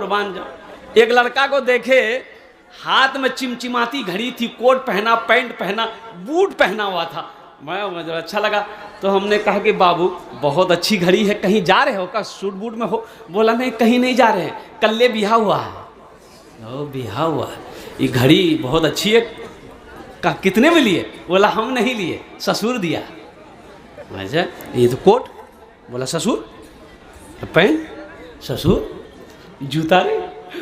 कुर्बान जाऊं। एक लड़का को देखे, हाथ में चिमचिमाती घड़ी थी, कोट पहना, पैंट पहना, बूट पहना हुआ था। मुझे अच्छा लगा तो हमने कहा कि बाबू बहुत अच्छी घड़ी है, कहीं जा रहे हो क्या, सूट बूट में हो? बोला नहीं कहीं नहीं जा रहे हैं, कल्ले बिहा हुआ है। ओ बिहा हुआ है, ये घड़ी बहुत अच्छी है। कहा कितने में लिए? बोला हम नहीं लिए, ससुर दिया। अच्छा ये तो कोट? बोला ससुर। पैंट? ससुर। जूता रे?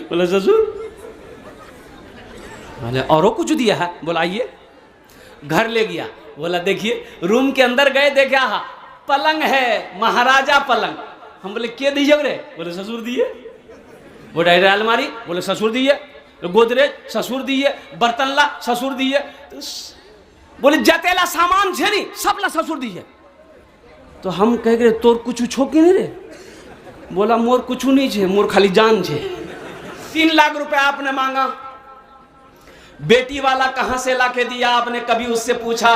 बोला ससुर। बोले औरों कुछ दिया है? बोला आइए। घर ले गया, बोला देखिए, रूम के अंदर गए, देखा हा पलंग है, महाराजा पलंग। हम बोले के दिए रे? बोले ससुर दिए। वो डायरे अलमारी? बोले ससुर दिए। गोदरेज? ससुर दिए। बर्तनला? ससुर दिए। तो बोले जतेला सामान छे नहीं सबला ससुर दिए। तो हम कह गए तोर कुछ छो कि नहीं रे? बोला मोर कुछ नहीं छे, मोर खाली जान छे। 3 लाख रुपए आपने मांगा, बेटी वाला कहां से लाके दिया? आपने कभी उससे पूछा?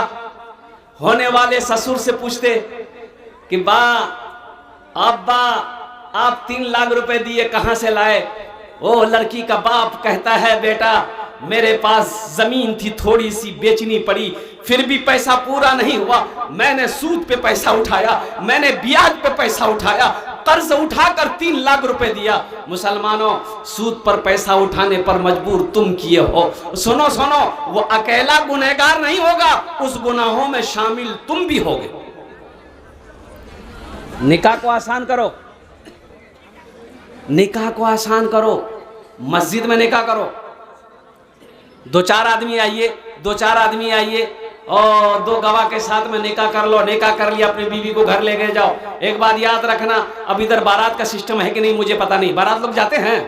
होने वाले ससुर से पूछते कि बा अब्बा आप 3 लाख रुपए दिए कहां से लाए? ओ लड़की का बाप कहता है बेटा मेरे पास जमीन थी थोड़ी सी, बेचनी पड़ी, फिर भी पैसा पूरा नहीं हुआ, मैंने सूद पे पैसा उठाया, मैंने ब्याज पे पैसा उठाया, कर्ज उठाकर 3 लाख रुपए दिया। मुसलमानों, सूद पर पैसा उठाने पर मजबूर तुम किए हो। सुनो सुनो, वो अकेला गुनहगार नहीं होगा, उस गुनाहों में शामिल तुम भी होगे। निकाह को आसान करो, निकाह को आसान करो, मस्जिद में निकाह करो। 2-4 आदमी आइए, 2-4 आदमी आइए और 2 गवाह के साथ में निकाह कर लो। निकाह कर लिया, अपनी बीवी को घर लेके जाओ। एक बात याद रखना, अब इधर बारात का सिस्टम है कि नहीं मुझे पता नहीं, बारात लोग जाते हैं?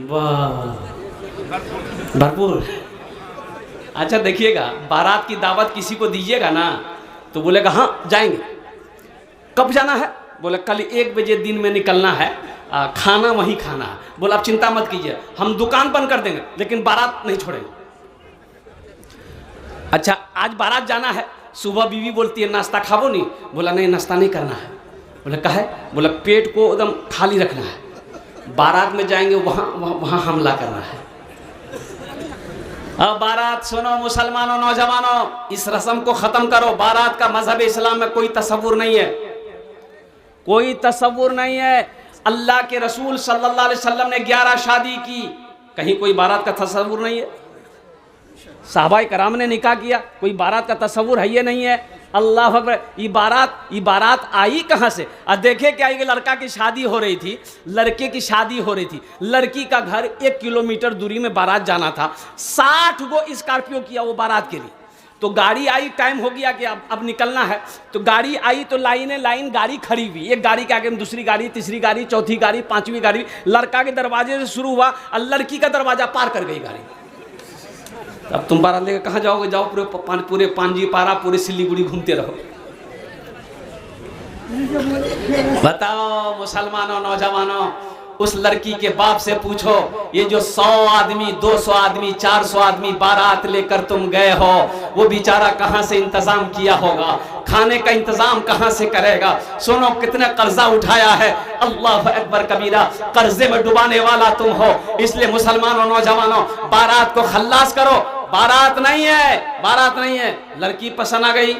वाह भरपूर। अच्छा देखिएगा, बारात की दावत किसी को दीजिएगा ना तो बोलेगा हाँ जाएंगे। कब जाना है? बोले कल 1 बजे दिन में निकलना है, खाना वहीं खाना है। बोला आप चिंता मत कीजिए, हम दुकान बंद कर देंगे लेकिन बारात नहीं छोड़ेंगे। अच्छा आज बारात जाना है, सुबह बीवी बोलती है नाश्ता खाबो नहीं? बोला नहीं नाश्ता नहीं करना है। बोला काहे? बोला पेट को एकदम खाली रखना है, बारात में जाएंगे वहां हमला करना है। अब बारात सुनो मुसलमानों, नौजवानों, इस रस्म को खत्म करो। बारात का मजहब इस्लाम में कोई तसव्वुर नहीं है, कोई तसव्वुर नहीं है। अल्लाह के रसूल सल्लल्लाहु अलैहि वसल्लम ने 11 शादी की, कहीं कोई बारात का तसव्वुर नहीं है। साहबाए कराम ने निकाह किया, कोई बारात का तसव्वुर है ये नहीं है। अल्लाह अकबर। ये बारात आई कहाँ से? अब देखे क्या, ये लड़का की शादी हो रही थी, लड़के की शादी हो रही थी, लड़की का घर 1 किलोमीटर दूरी में बारात जाना था। 60 गो स्कॉर्पियो किया वो बारात के लिए। तो गाड़ी आई, टाइम हो गया कि अब निकलना है, तो गाड़ी आई तो लाइन गाड़ी खड़ी हुई, एक गाड़ी के आगे में दूसरी गाड़ी, तीसरी गाड़ी, चौथी गाड़ी, 5वीं गाड़ी। लड़का के दरवाजे से शुरू हुआ और लड़की का दरवाजा पार कर गई गाड़ी। अब तुम बारात लेकर कहाँ जाओगे? जाओ पूरे पांजी पारा, पूरे सिलीगुड़ी घूमते रहो। बताओ मुसलमानों, नौजवानों, उस लड़की के बाप से पूछो, ये जो 100 आदमी, 200 आदमी, 400 आदमी बारात लेकर तुम गए हो, वो बेचारा कहां से इंतजाम किया होगा? खाने का इंतजाम कहां से करेगा? सुनो कितना कर्जा उठाया है। अल्लाह अकबर कबीरा, कर्जे में डुबाने वाला तुम हो। इसलिए मुसलमानों, नौजवानों, बारात को खल्लास करो। बारात नहीं है, बारात नहीं है। लड़की पसंद आ गई,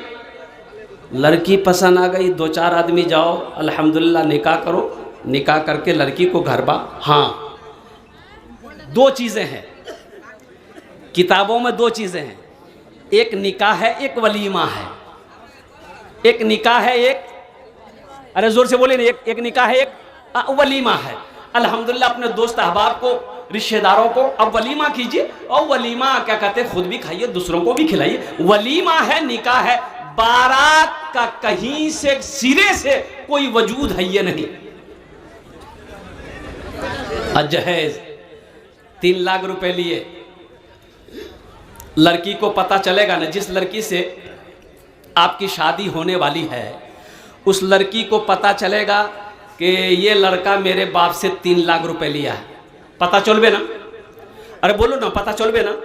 लड़की पसंद आ गई, 2-4 आदमी जाओ, अल्हम्दुलिल्लाह निकाह करो। निकाह करके लड़की को घर बा। हाँ 2 चीजें हैं किताबों में, 2 चीजें हैं, एक निकाह है, एक वलीमा है। एक निकाह है, एक, अरे जोर से बोले नहीं, एक निकाह है, एक वलीमा है। अल्हम्दुलिल्लाह अपने दोस्त अहबाब को, रिश्तेदारों को अब वलीमा कीजिए, और वलीमा क्या कहते हैं, खुद भी खाइए, दूसरों को भी खिलाइए। वलीमा है, निकाह है। बारात का कहीं से सिरे से कोई वजूद है ये नहीं। जहेज 3 लाख रुपए लिए, लड़की को पता चलेगा ना, जिस लड़की से आपकी शादी होने वाली है, उस लड़की को पता चलेगा कि ये लड़का मेरे बाप से 3 लाख रुपए लिया है, पता चलबे ना? अरे बोलो ना, पता चलबे ना?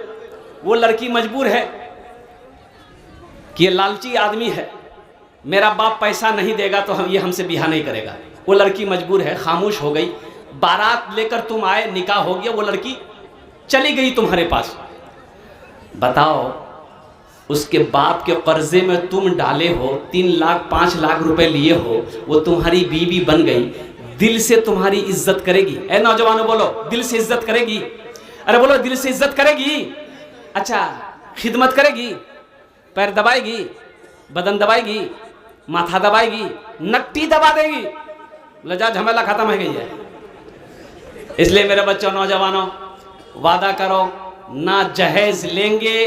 वो लड़की मजबूर है कि ये लालची आदमी है, मेरा बाप पैसा नहीं देगा तो ये हमसे बिहा नहीं करेगा। वो लड़की मजबूर है, खामोश हो गई, बारात लेकर तुम आए, निकाह हो गया, वो लड़की चली गई तुम्हारे पास। बताओ, उसके बाप के कर्जे में तुम डाले हो, 3 लाख 5 लाख रुपए लिए हो, वो तुम्हारी बीवी बन गई, दिल से तुम्हारी इज्जत करेगी? ए नौजवानों बोलो, दिल से इज्जत करेगी? अरे बोलो, दिल से इज्जत करेगी? अच्छा, खिदमत करेगी? पैर दबाएगी, बदन दबाएगी, माथा दबाएगी, नक्टी दबा देगी? लजा झमेला खत्म हो गई है। इसलिए मेरे बच्चों, नौजवानों, वादा करो, ना जहेज लेंगे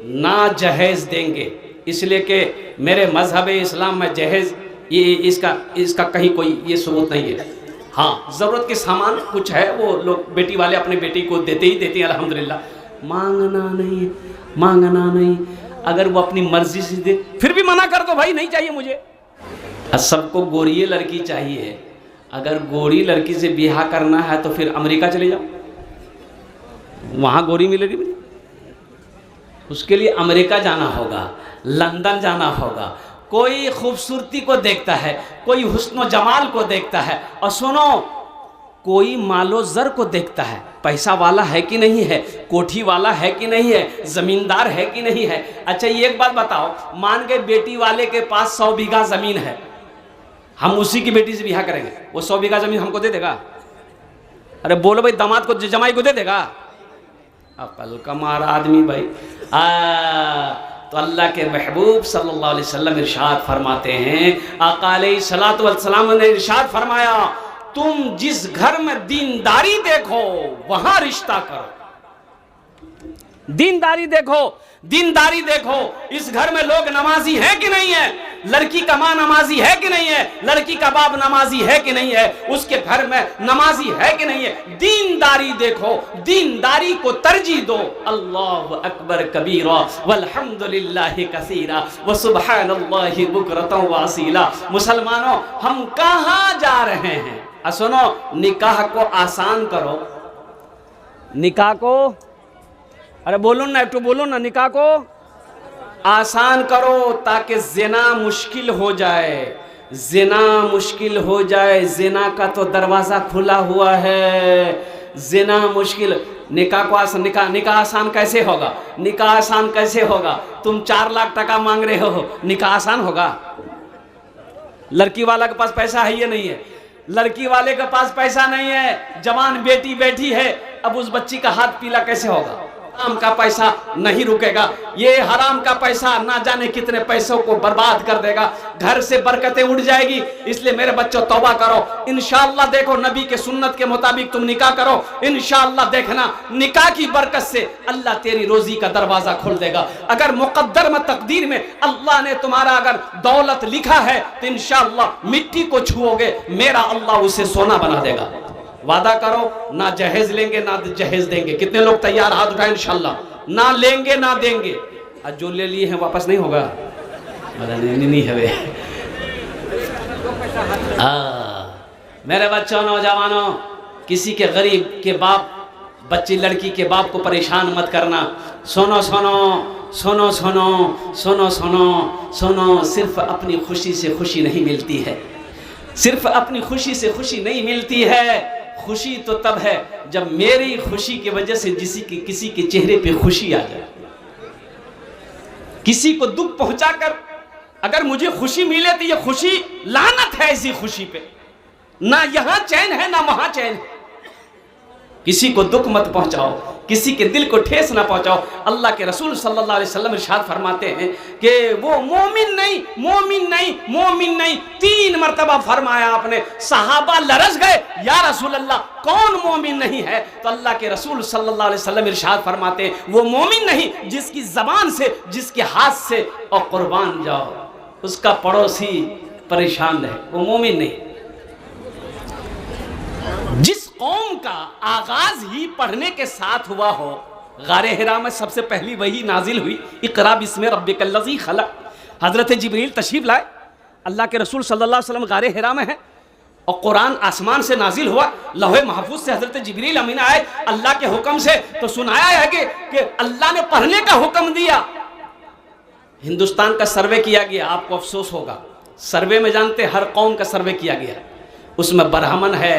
ना जहेज देंगे। इसलिए कि मेरे मजहब इस्लाम में जहेज ये इसका कहीं कोई ये सबूत नहीं है। हाँ, ज़रूरत के सामान कुछ है, वो लोग बेटी वाले अपने बेटी को देते ही देते हैं, अल्हम्दुलिल्लाह। मांगना नहीं, अगर वो अपनी मर्जी से दे फिर भी मना कर दो, भाई नहीं चाहिए मुझे। सबको गोरी लड़की चाहिए। अगर गोरी लड़की से ब्याह करना है तो फिर अमेरिका चले जाओ, वहाँ गोरी मिलेगी मुझे। उसके लिए अमेरिका जाना होगा, लंदन जाना होगा। कोई खूबसूरती को देखता है, कोई हुस्न जमाल को देखता है, और सुनो, कोई मालो ज़र को देखता है, पैसा वाला है कि नहीं है, कोठी वाला है कि नहीं है, ज़मींदार है कि नहीं है। अच्छा, ये एक बात बताओ, मान के बेटी वाले के पास 100 बीघा ज़मीन है, हम उसी की बेटी से ब्याह करेंगे, वो 100 बीघा ज़मीन हमको दे देगा? अरे बोलो भाई, दामाद को, जमाई को दे देगा? अकल का मारा आदमी भाई। तो अल्लाह के महबूब सल्लल्लाहु अलैहि वसल्लम इरशाद फरमाते हैं, आका अलैहिस्सलातु वस्सलाम ने इरशाद फरमाया, तुम जिस घर में दीनदारी देखो वहां रिश्ता करो। दीनदारी देखो, दीनदारी देखो। इस घर में लोग नमाजी है कि नहीं है? लड़की का माँ नमाजी है कि नहीं है? लड़की का बाप नमाजी है कि नहीं है? उसके घर में नमाजी है कि नहीं है? दीनदारी देखो, दीनदारी को तरजीह दो। अल्लाहु अकबर कबीरा वल्हम्दुलिल्लाहि कसीरा व सुब्हानल्लाहि बुकरतन व असीला। मुसलमानों, हम कहाँ जा रहे हैं? सुनो, निकाह को आसान करो, निकाह को, अरे बोलो ना, एक तो बोलो ना, निकाह को आसान करो ताकि जिना मुश्किल हो जाए। जिना मुश्किल हो जाए, जिना का तो दरवाज़ा खुला हुआ है। जिना मुश्किल, निकाह को आसान, निकाह आसान कैसे होगा? निकाह आसान कैसे होगा? तुम 4 लाख टका मांग रहे हो, निकाह आसान होगा? लड़की वाला के पास पैसा है या नहीं है? लड़की वाले के पास पैसा नहीं है, जवान बेटी बैठी है, अब उस बच्ची का हाथ पीला कैसे होगा? हराम का पैसा नहीं रुकेगा। ये हराम का पैसा ना जाने कितने पैसों को बर्बाद कर देगा, घर से बरकतें उड़ जाएगी। इसलिए मेरे बच्चों, तौबा करो। इंशाअल्लाह देखो, नबी के सुन्नत के मुताबिक तुम निकाह करो, इंशाअल्लाह देखना, निकाह की बरकत से अल्लाह तेरी रोजी का दरवाजा खोल देगा। अगर मुकद्दर में, तकदीर में अल्लाह ने तुम्हारा अगर दौलत लिखा है तो इंशाअल्लाह मिट्टी को छुओगे, मेरा अल्लाह उसे सोना बना देगा। वादा करो, ना जहेज लेंगे ना जहेज देंगे। कितने लोग तैयार? हाथ उठाए इंशाअल्लाह। ना लेंगे ना देंगे। आज जो ले लिए हैं वापस नहीं होगा? नहीं है। मेरे बच्चों, नौजवानों, किसी के गरीब के बाप, बच्ची लड़की के बाप को परेशान मत करना। सुनो सुनो सुनो सुनो सुनो सुनो सुनो, सिर्फ अपनी खुशी से खुशी नहीं मिलती है, सिर्फ अपनी खुशी से खुशी नहीं मिलती है। खुशी तो तब है जब मेरी खुशी की वजह से किसी के चेहरे पे खुशी आ जाए। किसी को दुख पहुंचाकर अगर मुझे खुशी मिले तो ये खुशी लानत है। ऐसी खुशी पे ना यहां चैन है ना वहां चैन है। किसी को दुख मत पहुंचाओ, किसी के दिल को ठेस ना पहुंचाओ। अल्लाह के रसूल सल्लल्लाहु अलैहि वसल्लम इरशाद फरमाते हैं कि वो मोमिन नहीं, मोमिन नहीं, मोमिन नहीं, 3 मरतबा फरमाया आपने। सहाबा लरस गए, या रसूल अल्लाह कौन मोमिन नहीं है? तो अल्लाह के रसूल सल्लल्लाहु अलैहि वसल्लम इरशाद फरमाते हैं, वो मोमिन नहीं जिसकी जबान से, जिसके हाथ से और कुर्बान जाओ उसका पड़ोसी परेशान रहे, वो मोमिन नहीं। जिस कौम का आगाज ही पढ़ने के साथ हुआ हो, गारे हिरा में सबसे पहली वही नाजिल हुई, इक़रा बिस्मि रब्बिकल्लज़ी खलक़। हज़रत जिब्रील तशरीफ लाए, अल्लाह के रसूल सल्लल्लाहु अलैहि वसल्लम गारे हिरा में है और कुरान आसमान से नाजिल हुआ। लौहे महफूज से हज़रत जिब्रील अमीन आए अल्लाह के हुक्म से, तो सुनाया है कि अल्लाह ने पढ़ने का हुक्म दिया। हिंदुस्तान का सर्वे किया गया, आपको अफसोस होगा, सर्वे में जानते हर कौम का सर्वे किया गया, उसमें ब्राह्मण है,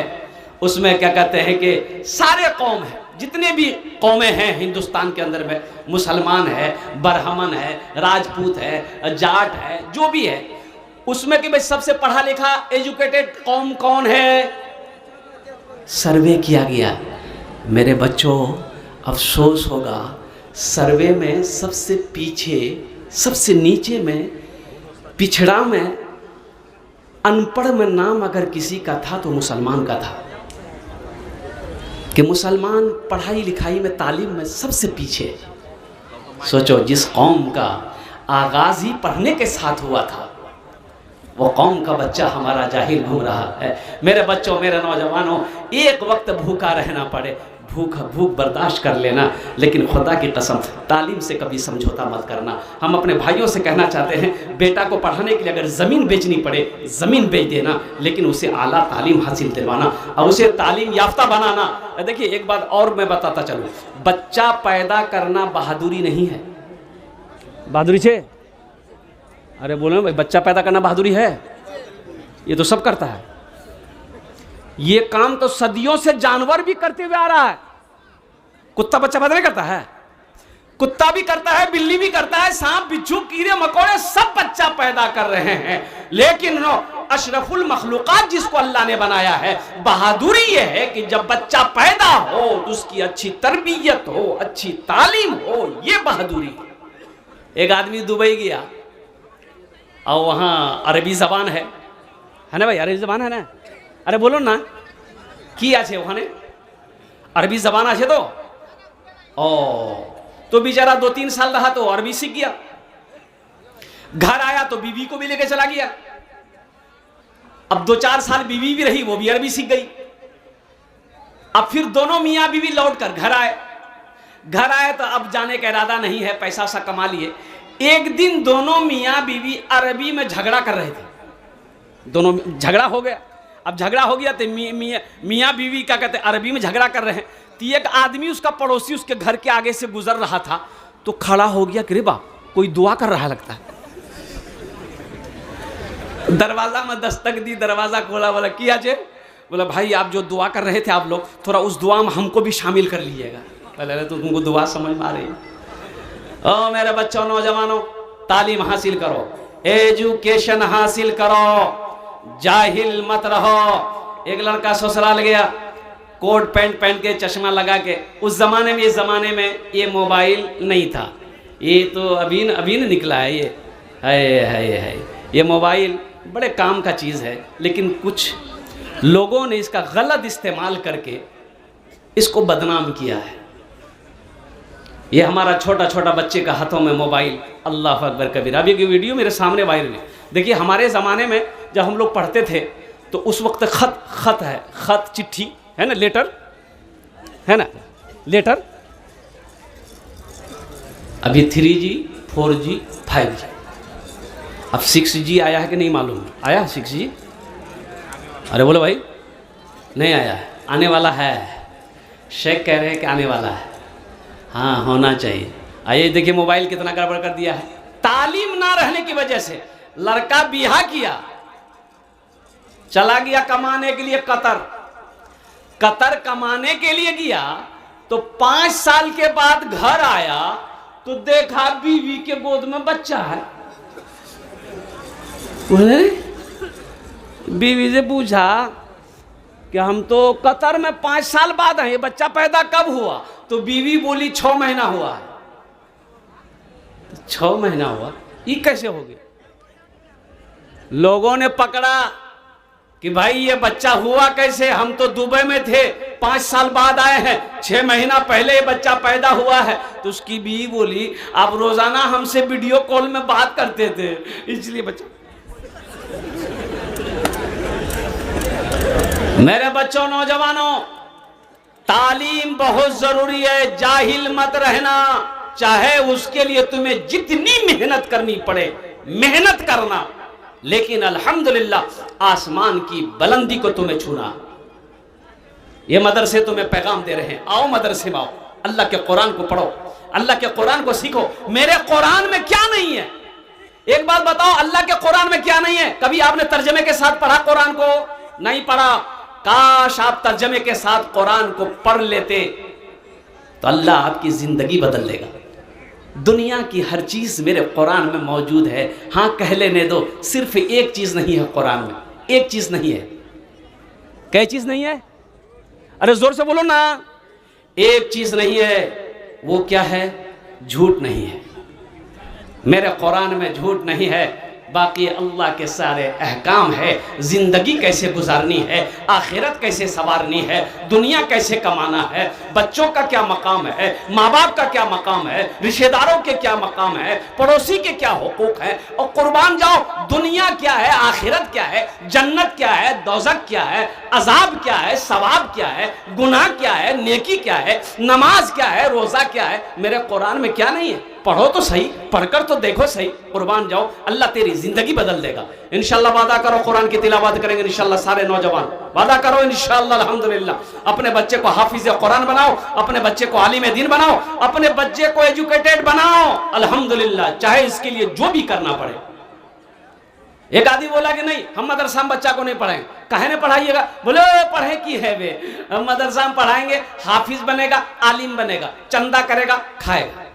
उसमें क्या कहते हैं कि सारे कौम है, जितने भी कौमें हैं हिंदुस्तान के अंदर में, मुसलमान है, ब्राह्मण है, राजपूत है, जाट है, जो भी है, उसमें कि भाई सबसे पढ़ा लिखा एजुकेटेड कौम कौन है, सर्वे किया गया। मेरे बच्चों, अफसोस होगा, सर्वे में सबसे पीछे, सबसे नीचे में, पिछड़ा में, अनपढ़ में नाम अगर किसी का था तो मुसलमान का था, कि मुसलमान पढ़ाई लिखाई में, तालीम में सबसे पीछे। सोचो, जिस कौम का आगाज़ ही पढ़ने के साथ हुआ था, वो कौम का बच्चा हमारा जाहिल घूम रहा है। मेरे बच्चों, मेरे नौजवानों, एक वक्त भूखा रहना पड़े, भूख बर्दाश्त कर लेना, लेकिन खुदा की कसम तालीम से कभी समझौता मत करना। हम अपने भाइयों से कहना चाहते हैं, बेटा को पढ़ाने के लिए अगर ज़मीन बेचनी पड़े, ज़मीन बेच देना, लेकिन उसे आला तालीम हासिल दिलवाना और उसे तालीम याफ्ता बनाना। देखिए, एक बात और मैं बताता चलूँ, बच्चा पैदा करना बहादुरी नहीं है। बहादुरी छे? अरे बोलो भाई, बच्चा पैदा करना बहादुरी है? ये तो सब करता है। ये काम तो सदियों से जानवर भी करते हुए आ रहा है। कुत्ता बच्चा पैदा नहीं करता है? कुत्ता भी करता है, बिल्ली भी करता है, सांप बिच्छू कीड़े मकोड़े सब बच्चा पैदा कर रहे हैं। लेकिन अशरफुल मखलूकात जिसको अल्लाह ने बनाया है, बहादुरी ये है कि जब बच्चा पैदा हो तो उसकी अच्छी तरबियत हो, अच्छी तालीम हो, ये बहादुरी। एक आदमी दुबई गया और वहाँ अरबी ज़बान है ना भाई? अरबी ज़बान है ना? अरे बोलो ना, की आछे ওখানে अरबी ज़बान आछे तो बेचारा 2-3 साल रहा तो अरबी सीख गया। घर आया तो बीवी को भी लेके चला गया। अब 2-4 साल बीवी भी रही, वो भी अरबी सीख गई। अब फिर दोनों मियाँ बीवी लौट कर घर आए तो अब जाने का इरादा नहीं है, पैसा सा कमा लिए। एक दिन दोनों मियाँ बीवी अरबी में झगड़ा कर रहे थे, दोनों झगड़ा हो गया। अब झगड़ा हो गया तो मियाँ बीवी क्या कहते हैं, अरबी में झगड़ा कर रहे हैं। तो एक आदमी, उसका पड़ोसी, उसके घर के आगे से गुजर रहा था तो खड़ा हो गया कि रे बाप, कोई दुआ कर रहा लगता है। दरवाजा में दस्तक दी, दरवाजा खोला, बोला किया जे? बोला भाई आप जो दुआ कर रहे थे आप लोग, थोड़ा उस दुआ में हमको भी शामिल कर लीजिएगा। बोले तो तुमको दुआ समझ में आ रही है? ओ मेरे बच्चों, नौजवानों, तालीम हासिल करो, एजुकेशन हासिल करो, जाहिल मत रहो। एक लड़का ससुराल गया, कोट पैंट पहन के, चश्मा लगा के। उस जमाने में, इस जमाने में ये मोबाइल नहीं था, ये तो अभी निकला है। ये है ये मोबाइल बड़े काम का चीज़ है, लेकिन कुछ लोगों ने इसका गलत इस्तेमाल करके इसको बदनाम किया है। ये हमारा छोटा छोटा बच्चे का हाथों में मोबाइल, अल्लाह अकबर कबीर। अब ये वीडियो मेरे सामने वायरल है। देखिए, हमारे ज़माने में जब हम लोग पढ़ते थे तो उस वक्त खत है, खत चिट्ठी है ना, लेटर है ना, लेटर। अभी 3G 4G 5G, अब 6G आया है कि नहीं मालूम? आया 6G? अरे बोलो भाई, नहीं आया है, आने वाला है। शेख कह रहे हैं कि आने वाला है। हाँ, होना चाहिए। आइए देखिए, मोबाइल कितना गड़बड़ कर दिया है। तालीम ना रहने की वजह से लड़का बिहा किया, चला गया कमाने के लिए कतर कमाने के लिए गया, तो 5 साल के बाद घर आया तो देखा बीवी के गोद में बच्चा है। बीवी से पूछा कि हम तो कतर में 5 साल बाद आए, ये बच्चा पैदा कब हुआ? तो बीवी बोली 6 महीना हुआ। 6 महीना हुआ, ये कैसे हो गया? लोगों ने पकड़ा कि भाई ये बच्चा हुआ कैसे, हम तो दुबई में थे, 5 साल बाद आए हैं, 6 महीना पहले ये बच्चा पैदा हुआ है। तो उसकी बीवी बोली आप रोजाना हमसे वीडियो कॉल में बात करते थे, इसलिए बच्चा। मेरे बच्चों, नौजवानों, तालीम बहुत जरूरी है, जाहिल मत रहना। चाहे उसके लिए तुम्हें जितनी मेहनत करनी पड़े, मेहनत करना, लेकिन अल्हम्दुलिल्लाह आसमान की बुलंदी को तुम्हें छूना। ये मदरसे तुम्हें पैगाम दे रहे हैं, आओ मदरसे में आओ, अल्लाह के कुरान को पढ़ो, अल्लाह के कुरान को सीखो। मेरे कुरान में क्या नहीं है? एक बात बताओ, अल्लाह के कुरान में क्या नहीं है? कभी आपने तर्जमे के साथ पढ़ा कुरान को? नहीं पढ़ा। काश आप तर्जमे के साथ कुरान को पढ़ लेते तो अल्लाह आपकी जिंदगी बदल देगा। दुनिया की हर चीज मेरे कुरान में मौजूद है। हाँ, कह लेने दो, सिर्फ एक चीज नहीं है कुरान में, एक चीज नहीं है। क्या चीज नहीं है? अरे जोर से बोलो ना। एक चीज नहीं है। वो क्या है? झूठ नहीं है। मेरे कुरान में झूठ नहीं है, बाकी अल्लाह के सारे अहकाम है। जिंदगी कैसे गुजारनी है, आखिरत कैसे संवारनी है, दुनिया कैसे कमाना है, बच्चों का क्या मकाम है, माँ बाप का क्या मकाम है, रिश्तेदारों के क्या मकाम है, पड़ोसी के क्या हुकूक है। और कुर्बान जाओ, दुनिया क्या है, आखिरत क्या है, जन्नत क्या है, दोज़ख क्या है, अजाब क्या है, सवाब क्या है, गुनाह क्या है, नेकी क्या है, नमाज क्या है, रोजा क्या है। मेरे कुरान में क्या नहीं है? पढ़ो तो सही, पढ़कर तो देखो सही। कुर्बान जाओ, अल्लाह तेरी जिंदगी बदल देगा इंशाल्लाह। वादा करो कुरान की तिलावत करेंगे इंशाल्लाह सारे नौजवान। वादा करो इंशाल्लाह अल्हम्दुलिल्लाह। अपने बच्चे को हाफिज कुरान बनाओ, अपने बच्चे को आलिम दीन बनाओ, अपने बच्चे को एजुकेटेड बनाओ अल्हम्दुलिल्लाह, चाहे इसके लिए जो भी करना पड़े। एक आदमी बोला कि नहीं, हम मदरसा में बच्चा को नहीं पढ़ाएंगे। काहे नहीं पढ़ाइएगा? बोले पढ़े की है वे, हम मदरसा में पढ़ाएंगे, हाफिज बनेगा, आलिम बनेगा, चंदा करेगा, खाएगा।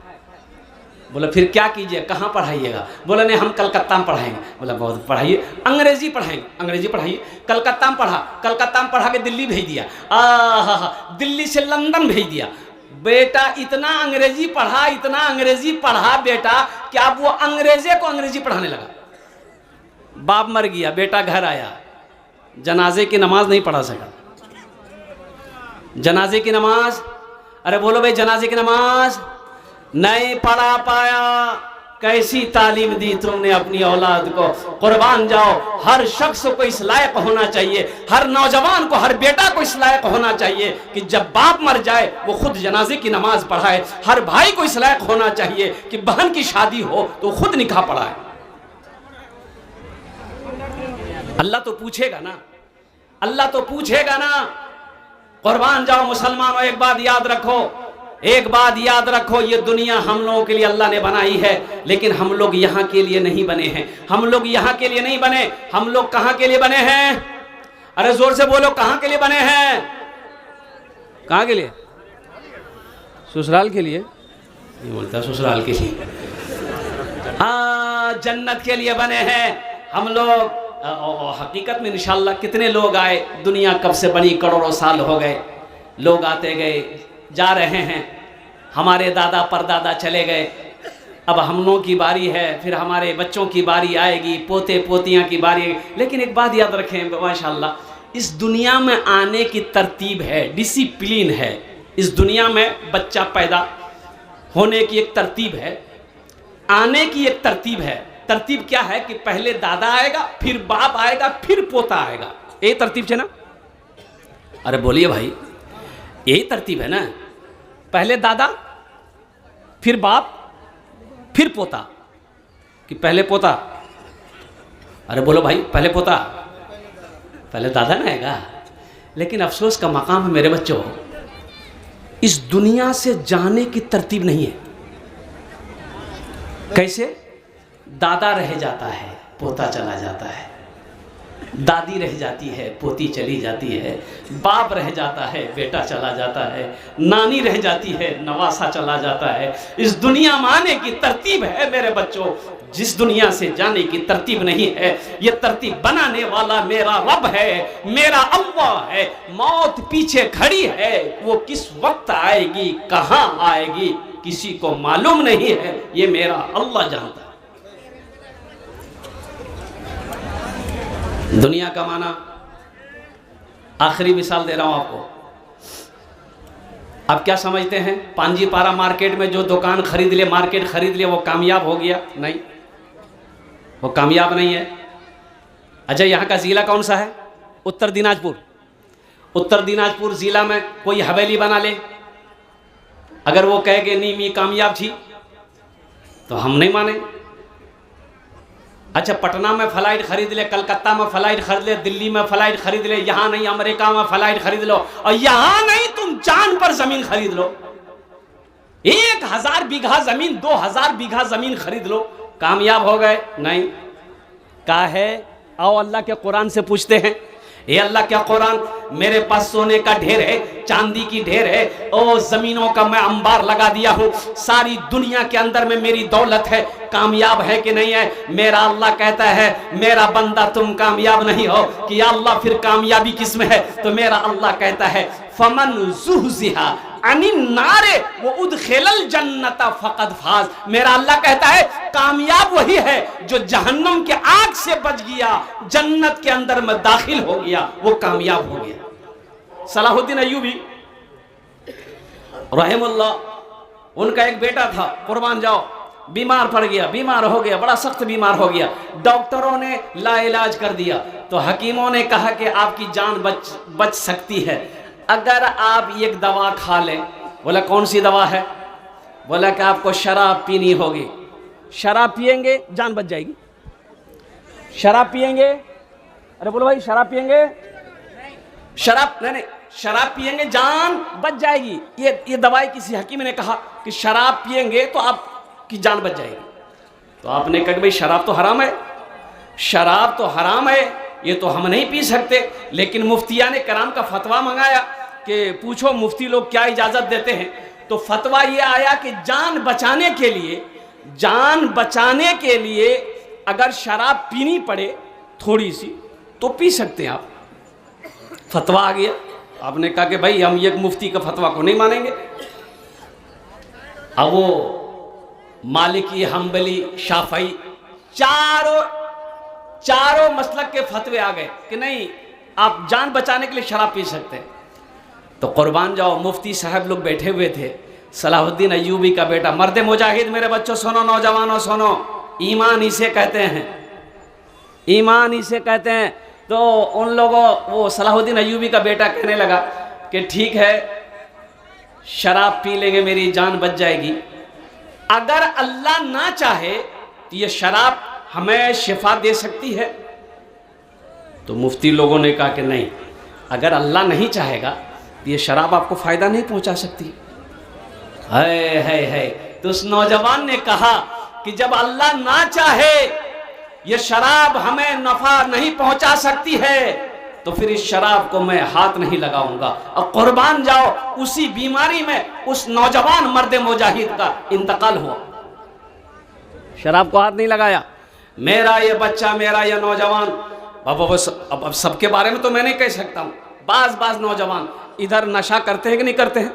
बोला फिर क्या कीजिए, कहाँ पढ़ाइएगा? बोला नहीं, हम कलकत्ता में पढ़ाएंगे। बोला बहुत पढ़ाइए, अंग्रेजी पढ़ाएंगे, अंग्रेजी पढ़ाइए। कलकत्ता में पढ़ा, कलकत्ता में पढ़ा के दिल्ली भेज दिया, दिल्ली से लंदन भेज दिया। बेटा इतना अंग्रेजी पढ़ा, इतना अंग्रेजी पढ़ा बेटा कि अब वो अंग्रेजे को अंग्रेजी पढ़ाने लगा। बाप मर गया, बेटा घर आया, जनाजे की नमाज नहीं पढ़ा सका। जनाजे की नमाज, अरे बोलो भाई, जनाजे की नमाज नहीं पढ़ा पाया। कैसी तालीम दी तुमने अपनी औलाद को? कुर्बान जाओ, हर शख्स को इस लायक होना चाहिए, हर नौजवान को, हर बेटा को इस लायक होना चाहिए कि जब बाप मर जाए वो खुद जनाजे की नमाज पढ़ाए। हर भाई को इस लायक होना चाहिए कि बहन की शादी हो तो खुद निकाह पढ़ाए। अल्लाह तो पूछेगा ना, अल्लाह तो पूछेगा ना। कुर्बान जाओ मुसलमानों, एक बात याद रखो, एक बात याद रखो, ये दुनिया हम लोगों के लिए अल्लाह ने बनाई है, लेकिन हम लोग यहाँ के लिए नहीं बने हैं। हम लोग यहाँ के लिए नहीं बने, हम लोग कहाँ के लिए बने हैं? अरे जोर से बोलो, कहाँ के लिए बने हैं? कहाँ के लिए? ससुराल के लिए? ये बोलता ससुराल के लिए। हाँ, जन्नत के लिए बने हैं हम लोग। हकीकत में इंशाल्लाह कितने लोग आए, दुनिया कब से बनी, करोड़ों साल हो गए, लोग आते गए, जा रहे हैं। हमारे दादा परदादा चले गए, अब हम लोगों की बारी है, फिर हमारे बच्चों की बारी आएगी, पोते पोतियां की बारी आएगी। लेकिन एक बात याद रखें माशाल्लाह, इस दुनिया में आने की तरतीब है, डिसिप्लिन है। इस दुनिया में बच्चा पैदा होने की एक तरतीब है, आने की एक तरतीब है। तरतीब क्या है कि पहले दादा आएगा, फिर बाप आएगा, फिर पोता आएगा। यही तरतीब है ना? अरे बोलिए भाई, यही तरतीब है ना? पहले दादा, फिर बाप, फिर पोता, कि पहले पोता? अरे बोलो भाई, पहले पोता, पहले दादा ना आएगा। लेकिन अफसोस का मकाम है मेरे बच्चों, इस दुनिया से जाने की तरतीब नहीं है। कैसे? दादा रह जाता है, पोता चला जाता है, दादी रह जाती है, पोती चली जाती है, बाप रह जाता है, बेटा चला जाता है, नानी रह जाती है, नवासा चला जाता है। इस दुनिया में आने की तरतीब है मेरे बच्चों, जिस दुनिया से जाने की तरतीब नहीं है। ये तरतीब बनाने वाला मेरा रब है, मेरा अल्लाह है। मौत पीछे खड़ी है, वो किस वक्त आएगी, कहाँ आएगी, किसी को मालूम नहीं है, ये मेरा अल्लाह जानता है। दुनिया का माना, आखिरी मिसाल दे रहा हूं आपको। आप क्या समझते हैं, पांजीपारा मार्केट में जो दुकान खरीद लिया, मार्केट खरीद लिया, वो कामयाब हो गया? नहीं, वो कामयाब नहीं है। अच्छा, यहाँ का ज़िला कौन सा है? उत्तर दिनाजपुर। उत्तर दिनाजपुर ज़िला में कोई हवेली बना ले, अगर वो कहेगे नहीं मैं कामयाब थी तो हम नहीं माने। अच्छा, पटना में फ्लाइट खरीद ले, कलकत्ता में फ्लाइट खरीद ले, दिल्ली में फ्लाइट खरीद ले, यहाँ नहीं अमेरिका में फ्लाइट खरीद लो, और यहाँ नहीं तुम चांद पर जमीन खरीद लो, 1000 बीघा जमीन, 2000 बीघा जमीन खरीद लो, कामयाब हो गए? नहीं। कहा है, आओ अल्लाह के कुरान से पूछते हैं, ये अल्लाह क्या कुरान, मेरे पास सोने का ढेर है, चांदी की ढेर है, ओ जमीनों का मैं अंबार लगा दिया हूँ, सारी दुनिया के अंदर में मेरी दौलत है, कामयाब है कि नहीं है? मेरा अल्लाह कहता है मेरा बंदा तुम कामयाब नहीं हो कि या अल्लाह फिर कामयाबी किस में है? तो मेरा अल्लाह कहता है फमन ज़ुहज़िहा अनिन नारे व उदखिलल जन्नता फ़क़द फ़ाज़। मेरा अल्लाह कहता है कामयाब वही है जो जहन्नम के आग से बच गया, जन्नत के अंदर में दाखिल हो गया, वो कामयाब हो गया। सलाहुद्दीन अय्यूबी रहमुल्लाह, उनका एक बेटा था, कुर्बान जाओ, बीमार पड़ गया, बीमार हो गया, बड़ा सख्त बीमार हो गया। डॉक्टरों ने लाइलाज कर दिया, तो हकीमों ने कहा कि आपकी जान बच सकती है अगर आप एक दवा खा लें। बोला कौन सी दवा है? बोला कि आपको शराब पीनी होगी, शराब पिएंगे जान बच जाएगी। शराब पिएंगे? अरे बोलो भाई, शराब पिएंगे? शराब नहीं, शराब पिएंगे जान बच जाएगी। ये दवाई किसी हकीम ने कहा कि शराब पिएंगे तो आपकी जान बच जाएगी। तो आपने कहा भाई शराब तो हराम है, शराब तो हराम है, ये तो हम नहीं पी सकते। लेकिन मुफ्तियाने कराम का फतवा मंगाया कि पूछो मुफ्ती लोग क्या इजाज़त देते हैं। तो फतवा ये आया कि जान बचाने के लिए अगर शराब पीनी पड़े थोड़ी सी तो पी सकते हैं आप। फतवा आ गया। आपने कहा कि भाई हम एक मुफ्ती का फतवा को नहीं मानेंगे। अब वो मालिकी, हम्बली, शाफई चारों मसलक के फतवे आ गए कि नहीं, आप जान बचाने के लिए शराब पी सकते हैं। तो कुर्बान जाओ, मुफ्ती साहब लोग बैठे हुए थे, सलाहुद्दीन अय्यूबी का बेटा, मर्द मुजाहिद, मेरे बच्चों सुनो, नौजवानों सुनो, ईमान इसे कहते हैं, ईमान इसे कहते हैं। तो उन लोगों, वो सलाहुद्दीन अय्यूबी का बेटा कहने लगा कि ठीक है शराब पी लेंगे, मेरी जान बच जाएगी। अगर अल्लाह ना चाहे तो ये शराब हमें शिफा दे सकती है। तो मुफ्ती लोगों ने कहा कि नहीं, अगर अल्लाह नहीं चाहेगा तो ये शराब आपको फ़ायदा नहीं पहुंचा सकती। है। तो उस नौजवान ने कहा कि जब अल्लाह ना चाहे ये शराब हमें नफ़ा नहीं पहुंचा सकती है तो फिर इस शराब को मैं हाथ नहीं लगाऊंगा। और कुर्बान जाओ, उसी बीमारी में उस नौजवान मर्द मुजाहिद का इंतकाल हुआ। शराब को हाथ नहीं लगाया। मेरा ये बच्चा, मेरा ये नौजवान, अब सबके बारे में तो मैं नहीं कह सकता हूँ, बाज नौजवान इधर नशा करते हैं कि नहीं करते हैं?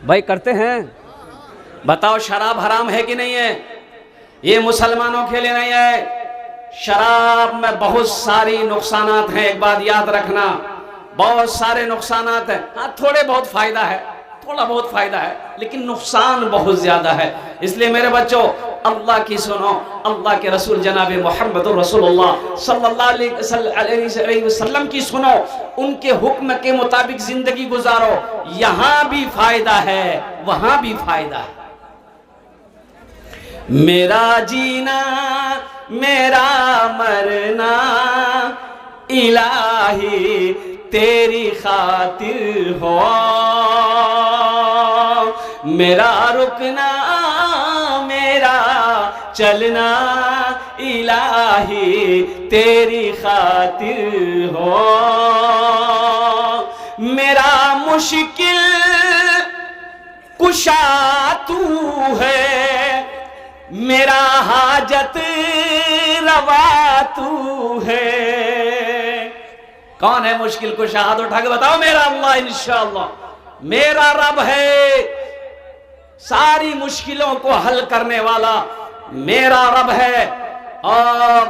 भाई करते हैं? बताओ शराब हराम है कि नहीं है? ये मुसलमानों के लिए नहीं है। शराब में बहुत सारी नुकसानात हैं, एक बात याद रखना, बहुत सारे नुकसानात हैं। हाँ, थोड़ा बहुत फायदा है, लेकिन नुकसान बहुत ज्यादा है। इसलिए मेरे बच्चों, अल्लाह की सुनो, अल्लाह के रसूल जनाब मोहम्मद रसूलुल्लाह सल्लल्लाहु अलैहि वसल्लम की सुनो, उनके हुक्म के मुताबिक जिंदगी गुजारो। यहाँ भी फायदा है, वहां भी फायदा है। मेरा जीना मेरा मरना इलाही तेरी खातिर हो, मेरा रुकना मेरा चलना इलाही तेरी खातिर हो, मेरा मुश्किल कुशा तू है, मेरा हाजत रवा तू है। कौन है मुश्किल कुशा? हाथ उठा के बताओ। मेरा अल्लाह, इंशाअल्लाह मेरा रब है, सारी मुश्किलों को हल करने वाला मेरा रब है, और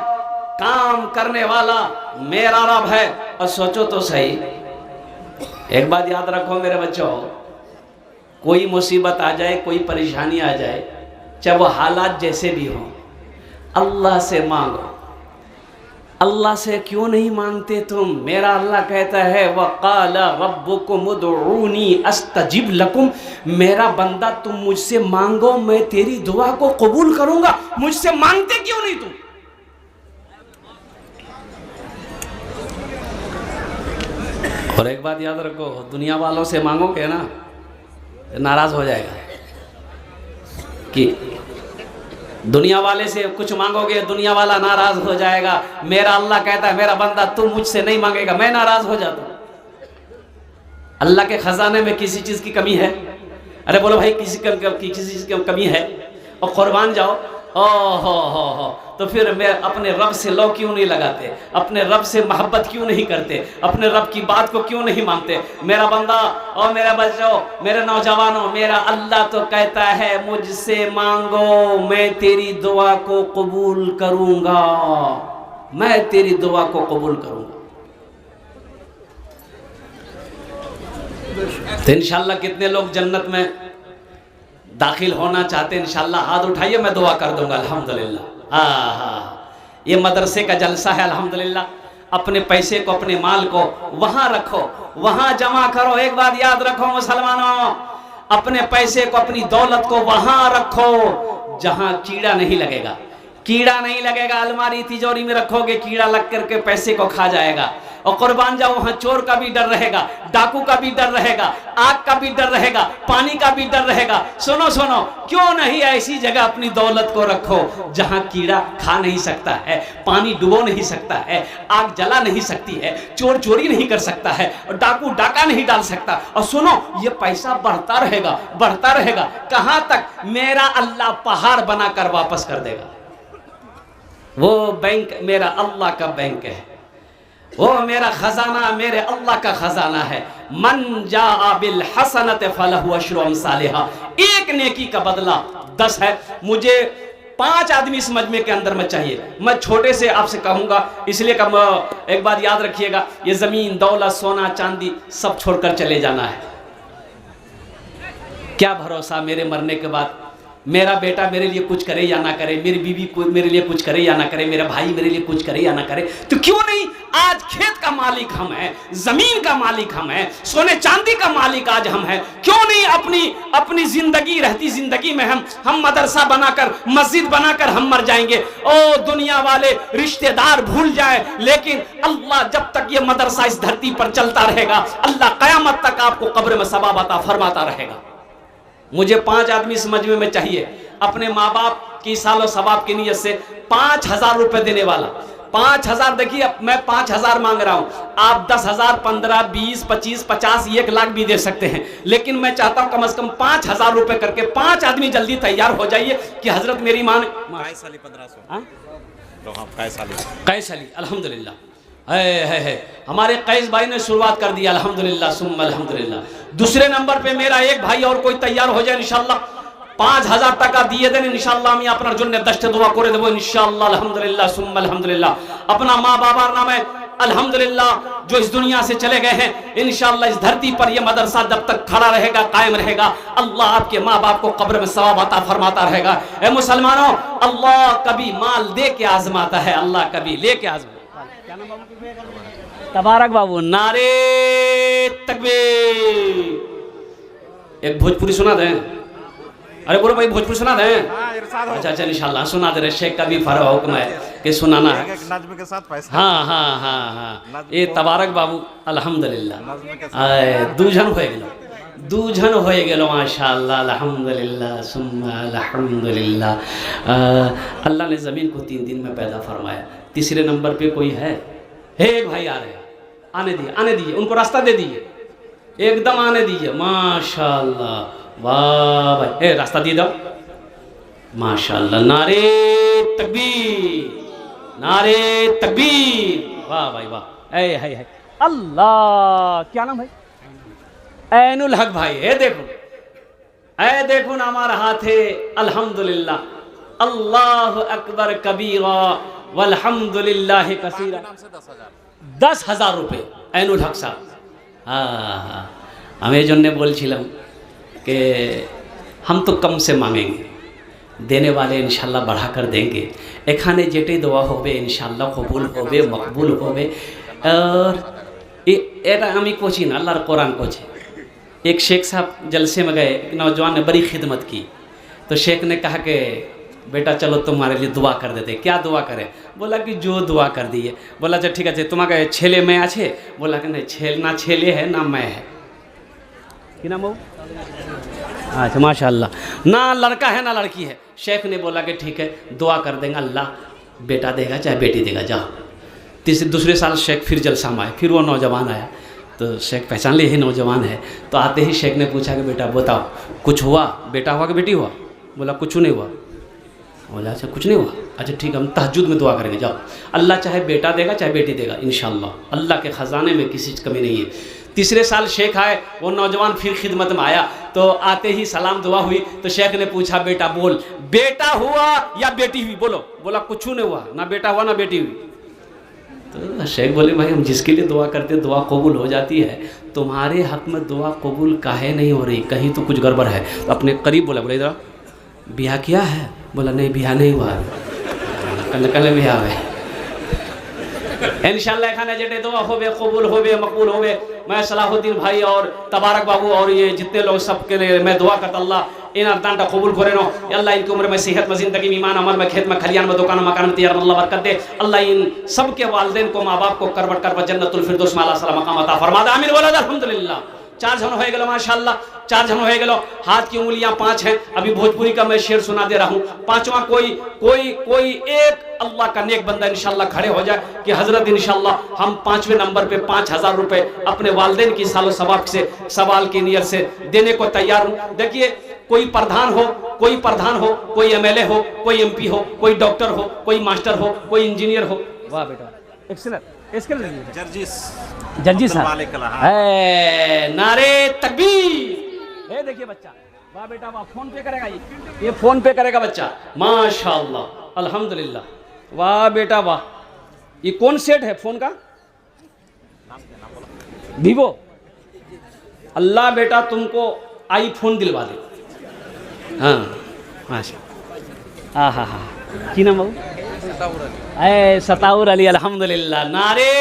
काम करने वाला मेरा रब है। और सोचो तो सही, एक बात याद रखो मेरे बच्चों, कोई मुसीबत आ जाए, कोई परेशानी आ जाए, चाहे वो हालात जैसे भी हों, अल्लाह से मांगो। अल्लाह से क्यों नहीं मांगते तुम? मेरा अल्लाह कहता है वक़ाला रब्बुकुम उदऊनी अस्तजिब लकुम, मेरा बंदा तुम मुझसे मांगो, मैं तेरी दुआ को कबूल करूंगा। मुझसे मांगते क्यों नहीं तुम? और एक बात याद रखो, दुनिया वालों से मांगोगे ना, नाराज हो जाएगा कि दुनिया वाले से कुछ मांगोगे, दुनिया वाला नाराज हो जाएगा। मेरा अल्लाह कहता है मेरा बंदा तू मुझसे नहीं मांगेगा, मैं नाराज हो जाता हूँ। अल्लाह के खजाने में किसी चीज़ की कमी है? अरे बोलो भाई किसी चीज़ की कमी है? और कुर्बान जाओ। ओ हो, तो फिर मैं अपने रब से लौ क्यों नहीं लगाते? अपने रब से मोहब्बत क्यों नहीं करते? अपने रब की बात को क्यों नहीं मानते? मेरा बंदा और मेरा बच्चों, मेरे नौजवानों, मेरा अल्लाह तो कहता है मुझसे मांगो, मैं तेरी दुआ को कबूल करूंगा, मैं तेरी दुआ को कबूल करूंगा। तो इंशाल्लाह कितने लोग जन्नत में दाखिल होना चाहते हैं? इंशाल्लाह हाथ उठाइए, मैं दुआ कर दूंगा। अल्हम्दुलिल्लाह। ये मदरसे का जलसा है। अल्हम्दुलिल्लाह अपने पैसे को, अपने माल को वहां रखो, वहां जमा करो। एक बात याद रखो मुसलमानों, अपने पैसे को, अपनी दौलत को वहां रखो जहां कीड़ा नहीं लगेगा। कीड़ा नहीं लगेगा। अलमारी तिजोरी में रखोगे, कीड़ा लग करके पैसे को खा जाएगा। और कुर्बान जाओ, वहां चोर का भी डर रहेगा, डाकू का भी डर रहेगा, आग का भी डर रहेगा, पानी का भी डर रहेगा। सुनो सुनो, क्यों नहीं ऐसी जगह अपनी दौलत को रखो जहां कीड़ा खा नहीं सकता है, पानी डुबो नहीं सकता है, आग जला नहीं सकती है, चोर चोरी नहीं कर सकता है, और डाकू डाका नहीं डाल सकता। और सुनो, ये पैसा बढ़ता रहेगा, बढ़ता रहेगा। कहां तक? मेरा अल्लाह पहाड़ बनाकर वापस कर देगा। वो बैंक मेरा अल्लाह का बैंक है, वो मेरा खजाना मेरे अल्लाह का खजाना है। मन जाअ बिल हसनत फलहु अशरु अमसालिहा। एक नेकी का बदला 10 है। मुझे 5 आदमी इस मजमे के अंदर में चाहिए। मैं छोटे से आपसे कहूंगा, इसलिए एक बात याद रखिएगा, ये जमीन दौलत सोना चांदी सब छोड़कर चले जाना है। क्या भरोसा मेरे मरने के बाद मेरा बेटा मेरे लिए कुछ करे या ना करे, मेरी बीवी मेरे लिए कुछ करे या ना करे, मेरा भाई मेरे लिए कुछ करे या ना करे। तो क्यों नहीं आज खेत का मालिक हम हैं, जमीन का मालिक हम हैं, सोने चांदी का मालिक आज हम हैं। क्यों नहीं अपनी जिंदगी, रहती जिंदगी में हम मदरसा बनाकर, मस्जिद बनाकर हम मर जाएंगे। ओ दुनिया वाले रिश्तेदार भूल जाए, लेकिन अल्लाह जब तक ये मदरसा इस धरती पर चलता रहेगा, अल्लाह कयामत तक आपको कब्र में सवाब अता फरमाता रहेगा। मुझे 5 आदमी इस मजमे में चाहिए, अपने माँ बाप की सालों सवाब की नीयत से 5000 रुपए देने वाला। 5000, देखिए मैं 5000 मांग रहा हूँ, आप 10,000, 15, 20, 25, 50, 1 लाख भी दे सकते हैं, लेकिन मैं चाहता हूँ कम से कम 5000 रुपए करके 5 आदमी जल्दी तैयार हो जाइए कि हजरत मेरी माँ कैस अली अल्हम्दुलिल्लाह है। हमारे कैस भाई ने शुरुआत कर दिया, अल्हम्दुलिल्लाह सुम्मा अल्हम्दुलिल्लाह। दूसरे नंबर पे मेरा एक भाई और कोई तैयार हो जाए इंशाल्लाह, 5000 টাকা দিয়ে দেন ইনশাআল্লাহ, আমি আপনার জন্য 10টা দোয়া করে দেব इंशाअल्लाह अल्हम्दुलिल्लाह सुम्मा अल्हम्दुलिल्लाह। अपना माँ बाबा नाम है अल्हम्दुलिल्लाह जो इस दुनिया से चले गए हैं, इंशाअल्लाह इस धरती पर यह मदरसा जब तक खड़ा रहेगा, कायम रहेगा, अल्लाह आपके माँ बाप को कब्र में सवाब अता फरमाता रहेगा। ए मुसलमानों, अल्लाह कभी माल दे के आजमाता है, अल्लाह कभी लेके आजमाता है। तबारक बाबू, नारे तकबीर। एक भोजपुरी सुना दें? अरे बोलो भाई भोजपुरी सुना दें? अच्छा इंशाल्लाह सुना दे रहे। शेख का भी फर्ज हुक्म है कि सुनाना है नज़्म के साथ पैसा। हाँ ये तबारक बाबू अल्हम्दुलिल्लाह दूझन हो गेलो माशाअल्लाह अल्हम्दुलिल्लाह सुम्मा अल्हम्दुलिल्लाह। अल्लाह ने ज़मीन को 3 दिन में पैदा फरमाया। तीसरे नंबर पे कोई है? एक भाई आ रहे, आने दीजिए, उनको रास्ता दे दीजिए, एकदम आने दीजिए। माशाअल्लाह, वाह भाई, ए रास्ता दिए दो माशाअल्लाह। नारे तकबीर, नारे तकबीर, वाह भाई वाह। ए है अल्लाह, क्या नाम भाई? ऐनुल हक भाई। ए देखो ना हमारा हाथ है अल्हम्दुलिल्लाह, अल्लाह अकबर कबीरा वल्हम्दुलिल्लाह कसीरा। 10,000 रुपये ऐनुल हक साहब। हाँ আমি এই জন্যে বলছিলাম कि हम तो कम से मांगेंगे, देने वाले इंशाल्लाह बढ़ा कर देंगे। एखाने जेटे दुआ होबे इंशाल्लाह कबूल होबे, मकबूल होबे। और एटा हमें कोची ना अल्लाहर कुरान कोचे। एक शेख साहब जलसे में गए, एक नौजवान ने बड़ी खिदमत की, तो शेख ने कहा कि बेटा चलो तुम्हारे लिए दुआ कर देते। क्या दुआ करें? बोला कि जो दुआ कर दिए। बोला अच्छा ठीक है, तुम्हारे छेले में आछे? बोला कि नहीं, ना छेले है ना मैं है। कि नाम हो? अच्छा माशाअल्लाह, ना लड़का है ना लड़की है। शेख ने बोला कि ठीक है दुआ कर देंगे, अल्लाह बेटा देगा चाहे बेटी देगा, जाओ। दूसरे साल शेख फिर जलसा में आए, फिर वो नौजवान आया तो शेख पहचान लिए, यही नौजवान है। तो आते ही शेख ने पूछा कि बेटा बताओ कुछ हुआ, बेटा हुआ कि बेटी हुआ? बोला कुछ नहीं हुआ। बोला अच्छा कुछ नहीं हुआ, अच्छा ठीक है हम तहज्जुद में दुआ करेंगे, जाओ। अल्लाह चाहे बेटा देगा चाहे बेटी देगा इंशाअल्लाह, अल्लाह के ख़जाने में किसी कमी नहीं है। तीसरे साल शेख आए, वो नौजवान फिर खिदमत में आया तो आते ही सलाम दुआ हुई तो शेख ने पूछा बेटा बोल बेटा हुआ या बेटी हुई? बोलो। बोला कुछ नहीं हुआ, ना बेटा हुआ ना बेटी हुई। तो शेख बोले भाई हम जिसके लिए दुआ करते दुआ कबूल हो जाती है, तुम्हारे हक में दुआ कबूल काहे नहीं हो रही, कहीं तो कुछ गड़बड़ है। तो अपने करीब बोला, बोले इधर ब्याह किया है? बोला नहीं ब्याह नहीं हुआ, कल ब्याह है। इंशाअल्लाह एखाने जेटे दुआ होवे कबूल होवे मकबूल होवे। मैं सलाहुद्दीन भाई और तबारक बाबू और ये जितने लोग सबके लिए मैं दुआ करता अल्लाह इन अरदान कबूल करे नो, अल्लाह इनकी उम्र में सेहत में ज़िंदगी में ईमान अमल में खेत में खलियान में दुकान मकान में तैयार अल्लाह बरकत दे। अल्लाह इन सब के वालिदैन को माँ बाप को करवट कर जन्नतुल फिरदौस में अल्लाह सलाम मकाम अता फरमा दे। आमीन बोला अल्हम्दुलिल्लाह। 4 जन हो गए माशाअल्लाह, 4 जन हो गए। हाथ की उंगलियां 5 हैं। अभी भोजपुरी का मैं शेर सुना दे रहा हूँ। 5वां कोई एक अल्लाह का नेक बंदा इंशाअल्लाह खड़े हो जाए कि हजरत इंशाअल्लाह हम 5वें नंबर पे 5000 रुपए अपने वालिदैन की सालो सवाब से सवाल की नियत से देने को तैयार हूँ। देखिए कोई प्रधान हो, कोई एमएलए हो, कोई एमपी हो, कोई डॉक्टर हो, कोई मास्टर हो, कोई इंजीनियर हो। वाह बेटा एक्सीलेंट। जर्जी नारे तकबीर। ये देखिए बच्चा, वाह बेटा वाह, फोन पे करेगा ये फोन पे करेगा बच्चा, माशाअल्लाह अल्हम्दुलिल्लाह। वाह बेटा वाह। ये कौन सेट है फोन का? वीवो। अल्लाह बेटा तुमको आईफोन दिलवा दे। हाँ माशा हा की नाम बाबू? सताउर अली अल्हम्दुलिल्लाह। नारे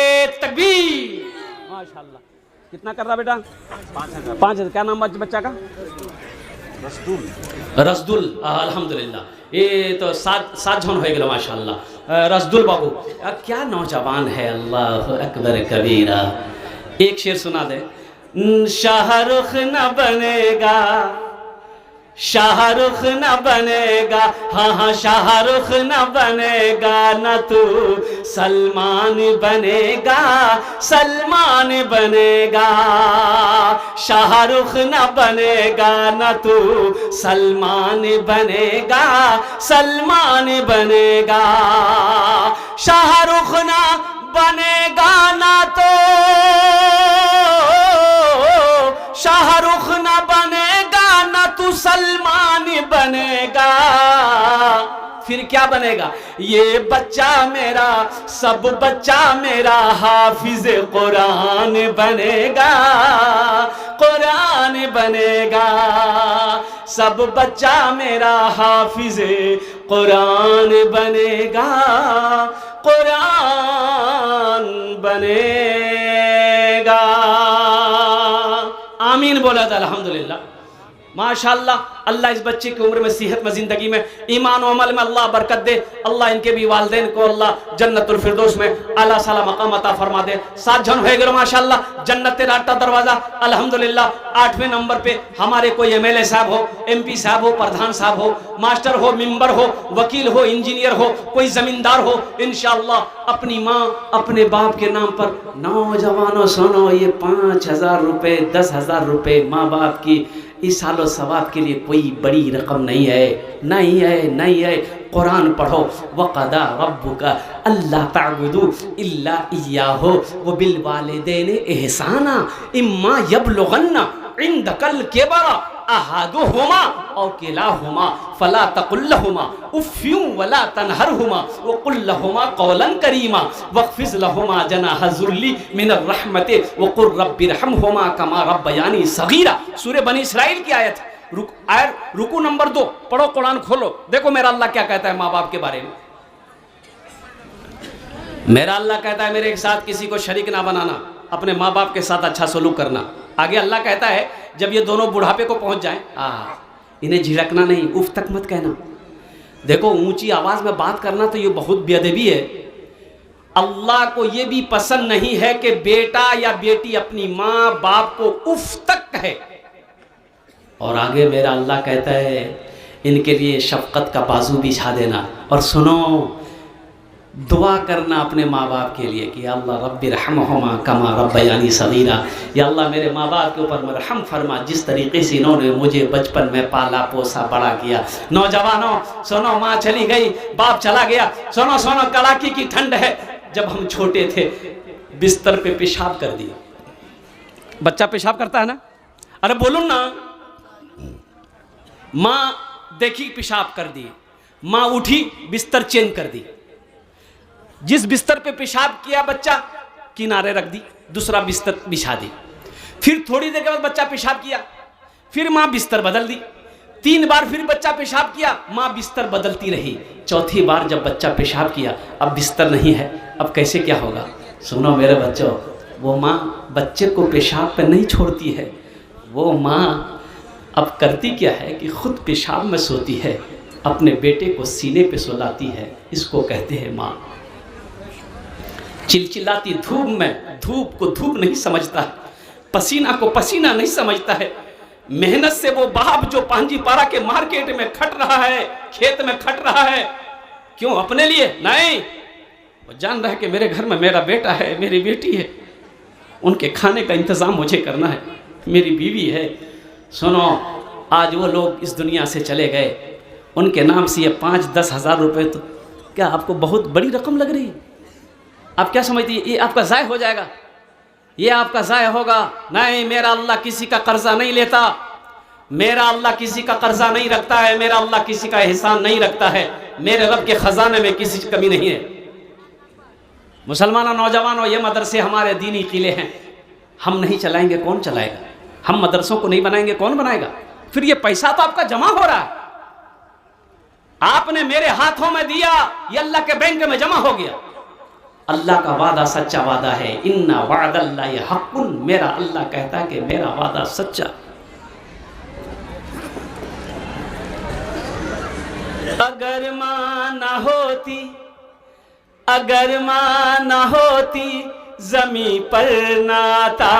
तकबीर माशाअल्लाह। कितना कर रहा बेटा? 5,000। क्या नाम बच्चा का? रसदुल अल्हम्दुलिल्लाह। ये तो 7 जन हो गए माशाअल्लाह। रसदुल बाबू क्या नौजवान है, अल्लाह अकबर कबीरा। एक शेर सुना दे। शाहरुख न बनेगा, शाहरुख न बनेगा, हाँ शाहरुख न बनेगा, न तू सलमान बनेगा, सलमान बनेगा। शाहरुख न बनेगा, न तू सलमान बनेगा, सलमान बनेगा। शाहरुख न बनेगा ना तो शाहरुख न बनेगा, ना तू सलमान बनेगा, फिर क्या बनेगा? ये बच्चा मेरा, सब बच्चा मेरा हाफिज कुरान बनेगा, कुरान बनेगा। सब बच्चा मेरा हाफिज कुरान बनेगा, कुरान बनेगा। आमीन बोला था अल्हम्दुलिल्लाह माशाअल्लाह। अल्लाह इस बच्चे की उम्र में सेहत में ज़िंदगी में ईमान और अमल में अल्लाह बरकत दे। अल्लाह इनके भी वालिदैन को अल्लाह जन्नतुल फिरदौस में आला साला मकाम अता फरमा दे। 7 जन हो गए माशाअल्लाह। जन्नत राटा दरवाज़ा अल्हम्दुलिल्लाह। 8वें नंबर पे हमारे कोई एमएलए साहब हो, एमपी साहब हो, प्रधान साहब हो, मास्टर हो, मेंबर हो, वकील हो, इंजीनियर हो, कोई जमींदार हो, इंशाअल्लाह अपनी माँ अपने बाप के नाम पर। नौजवानों सुनो, ये 5,000 रुपये 10,000 रुपये माँ बाप की इस सालो सवाब के लिए कोई बड़ी रकम नहीं है, नहीं है, नहीं है। कुरान पढ़ो। वक़दा रब्बुका अल्ला ताबुदू इल्ला इय्याहु व बिल वालिदैनि इहसाना इम्मा यबलुगन्ना इंदकल किबरा अहादुहुमा औ किलाहुमा फला तकुल लहुमा उफ़्फिन वला तनहरहुमा व कुल लहुमा क़ौलन करीमा वक़्फ़िज़ लहुमा जनाह ज़ुल्ली मिनर रहमति व क़ुल रब्बिरहमहुमा कमा रब्बयानी सग़ीरा। सूरह बनी इस्राइल की आयत रुकू नंबर 2 पढ़ो, कुरान खोलो, देखो मेरा अल्लाह क्या कहता है माँ बाप के बारे में। मेरा अल्लाह कहता है मेरे साथ किसी को शरीक ना बनाना, अपने माँ बाप के साथ अच्छा सलूक करना। आगे अल्लाह कहता है जब ये दोनों बुढ़ापे को पहुंच जाएं, इन्हें झिड़कना नहीं, उफ तक मत कहना। देखो ऊंची आवाज में बात करना तो ये बहुत बेअदबी है। अल्लाह को ये भी पसंद नहीं है कि बेटा या बेटी अपनी माँ बाप को उफ तक कहे। और आगे मेरा अल्लाह कहता है इनके लिए शफ़क़त का बाजू बिछा देना। और सुनो, दुआ करना अपने माँ बाप के लिए कि अल्लाह रब्बिरहमहुमा कमा रब्बयानी सगीरा, या अल्लाह मेरे माँ बाप के ऊपर मरहम फरमा, जिस तरीके से इन्होंने मुझे बचपन में पाला पोसा बड़ा किया। नौजवानों सुनो, माँ चली गई, बाप चला गया, सुनो सुनो, कड़ाके की ठंड है। जब हम छोटे थे बिस्तर पे पेशाब कर दिया। बच्चा पेशाब करता है ना, अरे बोलो ना, माँ देखी पेशाब कर दिए, माँ उठी बिस्तर चेंज कर दी। जिस बिस्तर पे पेशाब किया बच्चा किनारे रख दी, दूसरा बिस्तर बिछा दी। फिर थोड़ी देर के बाद बच्चा पेशाब किया, फिर माँ बिस्तर बदल दी। 3 बार फिर बच्चा पेशाब किया, माँ बिस्तर बदलती रही। चौथी बार जब बच्चा पेशाब किया, अब बिस्तर नहीं है, अब कैसे क्या होगा? सुनो मेरे बच्चों, वो माँ बच्चे को पेशाब पे नहीं छोड़ती है, वो माँ अब करती क्या है कि खुद पेशाब में सोती है, अपने बेटे को सीने पे सुलाती है। इसको कहते हैं माँ। चिलचिलाती धूप में धूप को धूप नहीं समझता है, पसीना को पसीना नहीं समझता है। मेहनत से वो बाप जो पांजीपारा के मार्केट में खट रहा है, खेत में खट रहा है, क्यों? अपने लिए नहीं, वो जान रहा है कि मेरे घर में मेरा बेटा है, मेरी बेटी है, उनके खाने का इंतज़ाम मुझे करना है, मेरी बीवी है। सुनो, आज वो लोग इस दुनिया से चले गए, उनके नाम से ये 5-10 हज़ार रुपये, तो क्या आपको बहुत बड़ी रकम लग रही है? आप क्या समझती है ये आपका ज़ाय हो जाएगा, ये आपका ज़ाय होगा? नहीं, मेरा अल्लाह किसी का कर्जा नहीं लेता, मेरा अल्लाह किसी का कर्जा नहीं रखता है, मेरा अल्लाह किसी का एहसान नहीं रखता है, मेरे रब के ख़जाने में किसी की कमी नहीं है। मुसलमानों, नौजवानों, ये मदरसे हमारे दीनी किले हैं, हम नहीं चलाएंगे कौन चलाएगा? हम मदरसों को नहीं बनाएंगे कौन बनाएगा? फिर ये पैसा तो आपका जमा हो रहा है, आपने मेरे हाथों में दिया, ये अल्लाह के बैंक में जमा हो गया। अल्लाह का वादा सच्चा वादा है, इन्ना वादल्लाहि हक़्क़ुन, मेरा अल्लाह कहता है कि मेरा वादा सच्चा। अगर माँ ना होती, अगर माँ ना होती, ज़मीं पर नाता,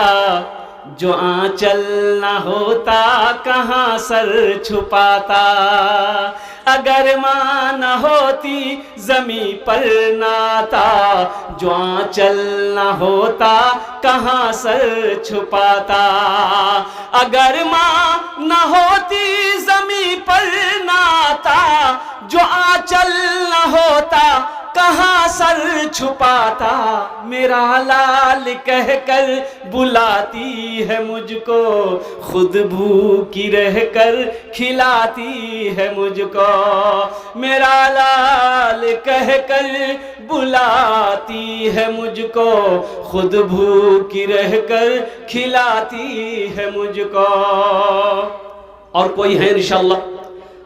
जो आंचल ना होता कहाँ सर छुपाता। अगर माँ न होती ज़मीं पर नाता, जो आंचल न होता कहाँ सर छुपाता। अगर माँ न होती ज़मीं पर नाता, जो आंचल न होता कहाँ सर छुपाता। मेरा लाल कहकर बुलाती है मुझको, खुद भूखी रहकर खिलाती है मुझको। मेरा लाल कहकर बुलाती है मुझको, खुद भूखी रहकर खिलाती है मुझको। और कोई है इंशाअल्लाह?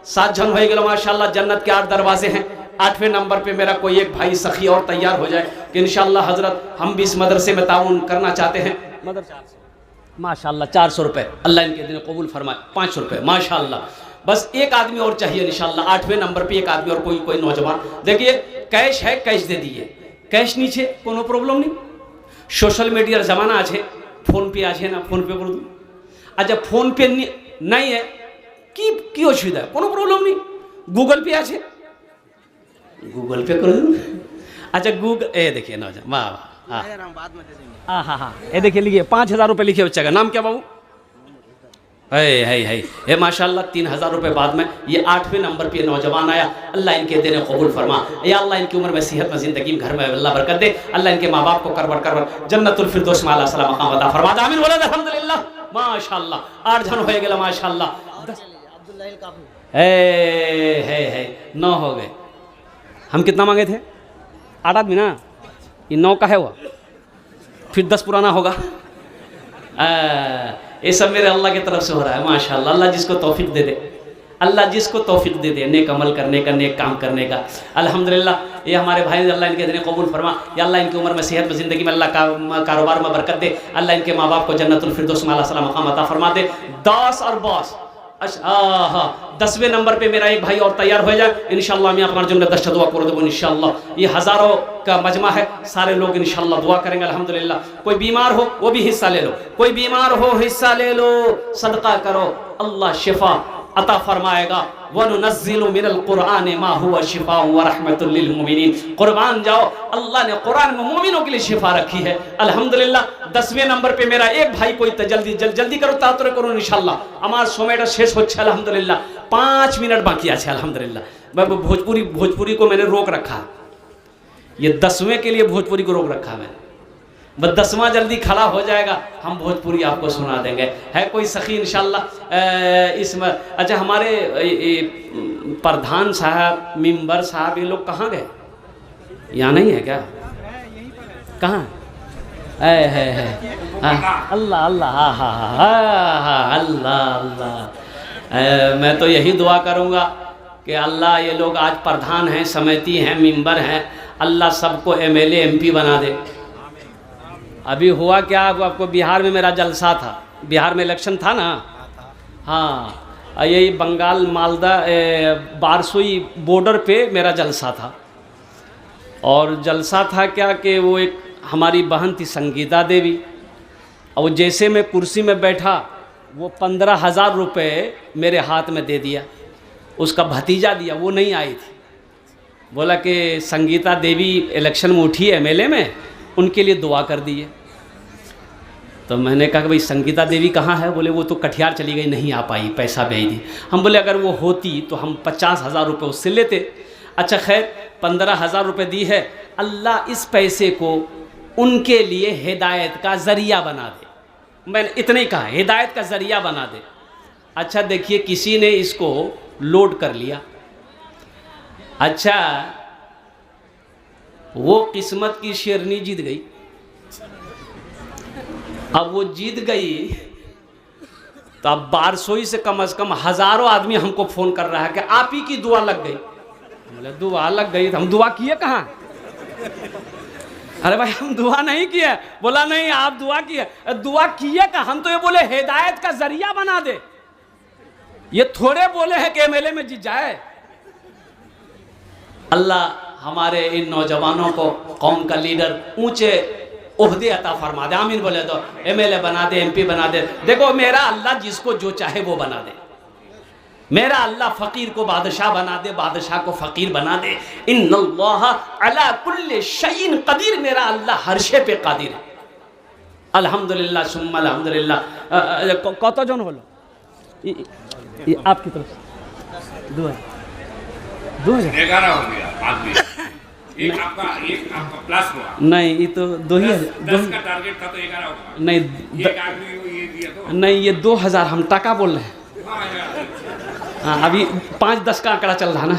7 जन हो गए माशाअल्लाह। जन्नत के 8 दरवाजे हैं। 8वें नंबर पे मेरा कोई एक भाई सखी और तैयार हो जाए कि इंशाअल्लाह हजरत हम भी इस मदरसे में ताउन करना चाहते हैं। मदरसा माशाअल्लाह 400 रुपये, अल्लाह इनके दिन कबूल फरमाए। 500 रुपये माशाअल्लाह। बस एक आदमी और चाहिए इंशाअल्लाह। 8वें नंबर पे एक आदमी और कोई नौजवान। देखिए कैश है, कैश दे दिए, कैश नीचे कोनो प्रॉब्लम नहीं। सोशल मीडिया जमाना आज है, फोन पे आज है ना, फोन पे कर दूँ। अच्छा फोन पे नहीं है की असुविधा है, कोनो प्रॉब्लम नहीं। गूगल पे आज है, गूगल पे कर दूँ। अच्छा गूगल, ए देखिए नौजवान, वाह वाह, हाँ हाँ, ये देखिए लिखिए 5000 रुपये लिखिए बच्चे का नाम क्या बाबू? है माशाल्लाह 3000 रुपये बाद में ये 8वें नंबर पे नौजवान आया। अल्लाह इनके देने कबूल फरमा, या अल्लाह इनकी उम्र में सेहत में ज़िंदगी में घर में अल्लाह बरकत दे। अल्लाह इनके माँ बाप को करबर जन्नतुल फिरदौस में आला सलाम मकाम अता फरमा। आमीन बोले अल्हम्दुलिल्लाह माशाल्लाह। 8 जन हो गए माशाल्लाह। 9 हो गए। हम कितना मांगे थे? 8 आदमी ना, ये 9 का है वो, फिर 10 पुराना होगा। ये सब मेरे अल्लाह की तरफ से हो रहा है माशाल्लाह। अल्लाह जिसको तौफीक दे दे, अल्लाह जिसको तौफीक दे दे नेक अमल करने का, नेक काम करने का। अल्हम्दुलिल्लाह ये हमारे भाई अल्लाह इनके दिन कबूल फरमा। या अल्लाह इनकी उम्र में सेहत में ज़िंदगी में अल्लाह का कारोबार में बरकत दे। अल्लाह इनके माँ बाप को जन्नतुल फिरदौस में आला सलाम मकाम अता फरमा दे। 10 और बॉस। अच्छा हाँ, 10वें नंबर पे मेरा एक भाई और तैयार हो जाए इंशाअल्लाह। मैं अपना जुमले 10 दुआ कर दूँ इंशाअल्लाह। ये हज़ारों का मजमा है, सारे लोग इंशाअल्लाह दुआ करेंगे अल्हम्दुलिल्लाह। कोई बीमार हो वो भी हिस्सा ले लो, कोई बीमार हो हिस्सा ले लो, सदका करो, अल्लाह शिफा अता फरमाएगा। वनुनज़्ज़िलु मिनल कुरान मा हुवा शिफ़ाउन व रहमतुल लिल मुमिनीन। कुर्बान जाओ, अल्लाह ने कुरान में मोमिनों के लिए शिफा रखी है। अल्हम्दुलिल्लाह 10वें नंबर पे मेरा एक भाई कोई जल्दी करो, तातुरे करो इंशाल्लाह। আমার সময়টা শেষ হচ্ছে अल्हम्दुलिल्लाह, 5 मिनट बाकी আছে अल्हम्दुलिल्लाह। मैं भोजपुरी को मैंने रोक रखा, ये 10वें के लिए भोजपुरी को रोक रखा मैंने। बस 10वां जल्दी खड़ा हो जाएगा, हम भोजपुरी आपको सुना देंगे। है कोई सखी इंशाल्लाह इसमें? अच्छा, हमारे प्रधान साहब, मिंबर साहब, ये लोग कहाँ गए? यहाँ नहीं है क्या? कहाँ है? अल्लाह अल्लाह, हाँ हाँ हाँ हाँ, अल्लाह अल्लाह। मैं तो यही दुआ करूँगा कि अल्लाह ये लोग आज प्रधान हैं, समिति हैं, मिंबर हैं, अल्लाह सबको MLA MP बना दे। अभी हुआ क्या, आपको बिहार में मेरा जलसा था, बिहार में इलेक्शन था ना, हाँ, यही बंगाल मालदा बारसोई बॉर्डर पे मेरा जलसा था। और जलसा था क्या कि वो एक हमारी बहन थी संगीता देवी, और वो जैसे मैं कुर्सी में बैठा, वो 15,000 रुपये मेरे हाथ में दे दिया। उसका भतीजा दिया, वो नहीं आई थी। बोला कि संगीता देवी इलेक्शन में उठी है MLA में, उनके लिए दुआ कर दिए। तो मैंने कहा कि भाई संगीता देवी कहाँ है? बोले वो तो कटिहार चली गई, नहीं आ पाई, पैसा भेज दी। हम बोले अगर वो होती तो हम 50,000 रुपये उससे लेते। अच्छा खैर, 15,000 रुपये दी है, अल्लाह इस पैसे को उनके लिए हिदायत का ज़रिया बना दे। मैंने इतना ही कहा, हिदायत का ज़रिया बना दे। अच्छा देखिए, किसी ने इसको लोड कर लिया। अच्छा, वो किस्मत की शेरनी जीत गई। अब वो जीत गई तो अब बारसोई से कम हज़ारों आदमी हमको फ़ोन कर रहा है कि आप ही की दुआ लग गई। बोले दुआ लग गई तो हम दुआ किए कहाँ? अरे भाई हम दुआ नहीं किए। बोला नहीं, आप दुआ किए। दुआ किए कहाँ? हम तो ये बोले हिदायत का जरिया बना दे। ये थोड़े बोले हैं कि MLA में जीत जाए। अल्लाह हमारे इन नौजवानों को कौम का लीडर, ऊंचे ओहदे अता फरमा दे। आमीन बोले तो। MLA बना दे, MP बना दे। देखो मेरा अल्लाह जिसको जो चाहे वो बना दे। मेरा अल्लाह फ़कीर को बादशाह बना दे, बादशाह को फ़कीर बना दे। इन्नल्लाह अला कुल्लि शैइन क़दीर। मेरा अल्लाह हर शे पे कादिर है। अल्हम्दुलिल्लाह सुम्मा अल्हम्दुलिल्लाह। कतजन हलो आपकी तरफ से? 11 हो गया आदमी। एक आपका प्लस हुआ। नहीं, ये तो 10 का टारगेट था तो 11 होगा। नहीं, एक आदमी ये दिया तो नहीं, ये 2000 हम टाका बोल रहे हैं। हाँ, अभी 5-10 का आंकड़ा चल रहा ना।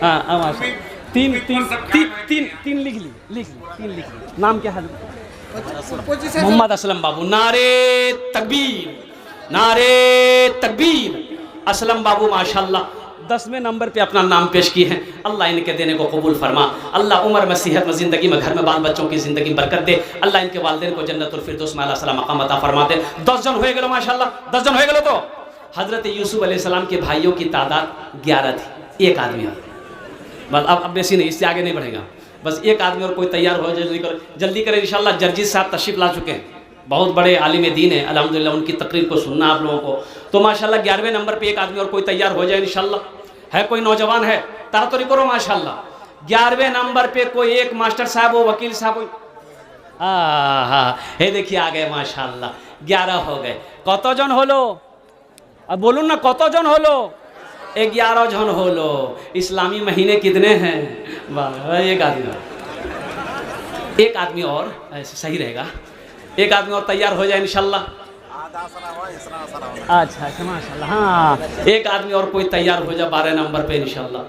हाँ, तीन लिख ली। नाम क्या है? मोहम्मद असलम बाबू। नारे तकबीर, नारे तकबीर। असलम बाबू माशाल्लाह 10वें नंबर पे अपना नाम पेश किए हैं। अल्लाह इनके देने को कबूल फरमा। अल्लाह उम्र में, सेहत में, ज़िंदगी में, घर में बाल बच्चों की ज़िंदगी बरकत दे। अल्लाह इनके वालिदैन को जन्नतुल फिरदौस में आला मकाम अता फरमा दे। 10 जन हो गए माशाल्लाह, 10 जन हो गए। तो हज़रत यूसुफ अलैहिस्सलाम के भाइयों की तादाद 11 थी। एक आदमी और बस, अब बेसी नहीं, इससे आगे नहीं बढ़ेगा। बस एक आदमी और कोई तैयार हो, जल्दी करें इंशाल्लाह। जर्जी साहब तशरीफ़ ला चुके हैं, बहुत बड़े आलिम दीन है अल्हम्दुलिल्लाह। उनकी तकरीर को सुनना आप लोगों को। तो माशाल्लाह 11वें नंबर पे एक आदमी और कोई तैयार हो जाए इंशाल्लाह। है कोई नौजवान है? तातरी करो माशाल्लाह। 11वें नंबर पे कोई एक मास्टर साहब हो, वकील साहब हो। हाँ, हे देखिए आ गए माशाल्लाह। 11 हो गए। कतजन हलो? अब बोलून ना, कतजन हलो? 11 जन हलो। इस्लामी महीने कितने हैं? एक आदमी और सही रहेगा। एक आदमी और तैयार हो जाए इंशाल्लाह। अच्छा माशाल्लाह। हाँ, एक आदमी और कोई तैयार हो जाए 12 नंबर पे इंशाल्लाह।